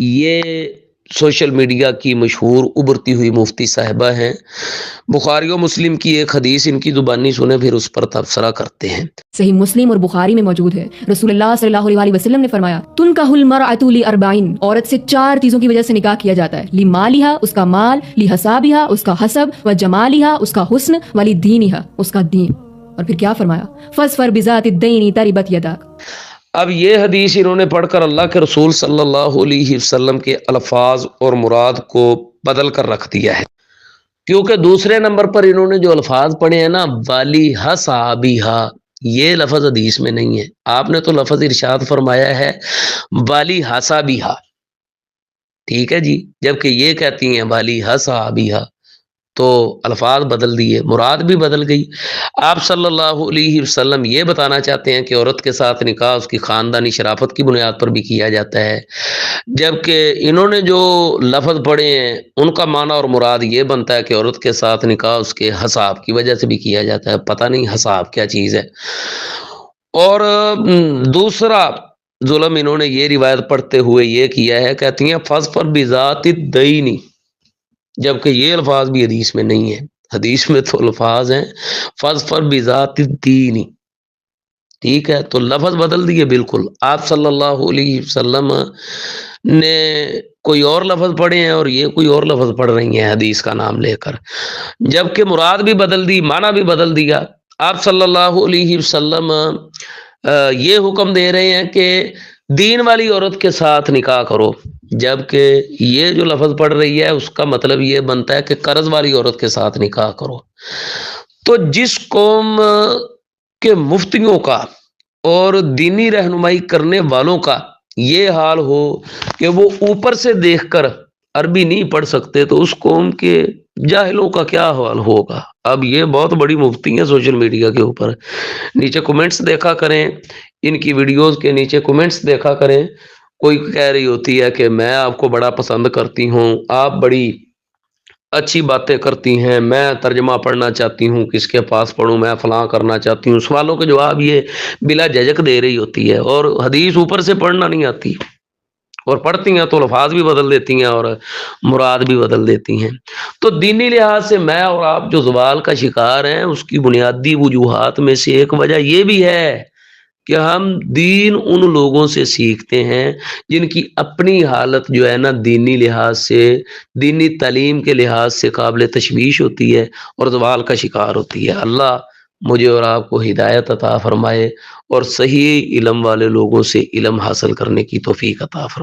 یہ social media کی مشہور ابھرتی ہوئی مفتی صاحبہ ہیں۔ بخاری و مسلم کی ایک حدیث ان کی زبانی سنیں پھر اس پر تبصرہ کرتے ہیں۔ صحیح مسلم اور بخاری میں موجود ہے، رسول اللہ صلی اللہ علیہ وسلم نے فرمایا تنکح المرأۃ لاربعین، عورت سے 4 چیزوں کی وجہ سے نکاح کیا جاتا ہے، لمالہا اس کا مال، لحسابہا اس کا حسب، وجمالہا اس کا حسن، ولدینہا اس کا دین۔ اور پھر کیا فرمایا؟ فاظفر بذات الدین تربت یداک۔ اب یہ حدیث انہوں نے پڑھ کر اللہ کے رسول صلی اللہ علیہ وسلم کے الفاظ اور مراد کو بدل کر رکھ دیا ہے، کیونکہ دوسرے نمبر پر انہوں نے جو الفاظ پڑھے ہیں نا، والی حسابیہا، یہ لفظ حدیث میں نہیں ہے۔ آپ نے تو لفظ ارشاد فرمایا ہے والی حسابیہا، ٹھیک ہے جی، جبکہ یہ کہتی ہیں والی حسابیہا، تو الفاظ بدل دیے، مراد بھی بدل گئی۔ آپ صلی اللہ علیہ وسلم یہ بتانا چاہتے ہیں کہ عورت کے ساتھ نکاح اس کی خاندانی شرافت کی بنیاد پر بھی کیا جاتا ہے، جبکہ انہوں نے جو لفظ پڑھے ہیں ان کا معنی اور مراد یہ بنتا ہے کہ عورت کے ساتھ نکاح اس کے حساب کی وجہ سے بھی کیا جاتا ہے۔ پتہ نہیں حساب کیا چیز ہے۔ اور دوسرا ظلم انہوں نے یہ روایت پڑھتے ہوئے یہ کیا ہے، کہتی ہیں فاظفر بذات الدین، جبکہ یہ الفاظ بھی حدیث میں نہیں ہے۔ حدیث میں تو الفاظ ہیں فاظفر بذات الدین، ٹھیک ہے، تو لفظ بدل دیے بالکل۔ آپ صلی اللہ علیہ وسلم نے کوئی اور لفظ پڑھے ہیں اور یہ کوئی اور لفظ پڑھ رہی ہیں حدیث کا نام لے کر، جبکہ مراد بھی بدل دی، معنی بھی بدل دیا۔ آپ صلی اللہ علیہ وسلم یہ حکم دے رہے ہیں کہ دین والی عورت کے ساتھ نکاح کرو، جبکہ یہ جو لفظ پڑھ رہی ہے اس کا مطلب یہ بنتا ہے کہ قرض والی عورت کے ساتھ نکاح کرو۔ تو جس قوم کے مفتیوں کا اور دینی رہنمائی کرنے والوں کا یہ حال ہو کہ وہ اوپر سے دیکھ کر عربی نہیں پڑھ سکتے، تو اس قوم کے جاہلوں کا کیا حال ہوگا۔ اب یہ بہت بڑی مفتی ہیں سوشل میڈیا کے اوپر، نیچے کومنٹس دیکھا کریں، ان کی ویڈیوز کے نیچے کومنٹس دیکھا کریں۔ کوئی کہہ رہی ہوتی ہے کہ میں آپ کو بڑا پسند کرتی ہوں، آپ بڑی اچھی باتیں کرتی ہیں، میں ترجمہ پڑھنا چاہتی ہوں، کس کے پاس پڑھوں، میں فلاں کرنا چاہتی ہوں۔ سوالوں کے جواب یہ بلا جھجک دے رہی ہوتی ہے، اور حدیث اوپر سے پڑھنا نہیں آتی، اور پڑھتی ہیں تو الفاظ بھی بدل دیتی ہیں اور مراد بھی بدل دیتی ہیں۔ تو دینی لحاظ سے میں اور آپ جو زوال کا شکار ہیں، اس کی بنیادی وجوہات میں سے ایک وجہ یہ بھی ہے کہ ہم دین ان لوگوں سے سیکھتے ہیں جن کی اپنی حالت جو ہے نا دینی لحاظ سے، دینی تعلیم کے لحاظ سے قابل تشویش ہوتی ہے اور زوال کا شکار ہوتی ہے۔ اللہ مجھے اور آپ کو ہدایت عطا فرمائے اور صحیح علم والے لوگوں سے علم حاصل کرنے کی توفیق عطا فرمائے۔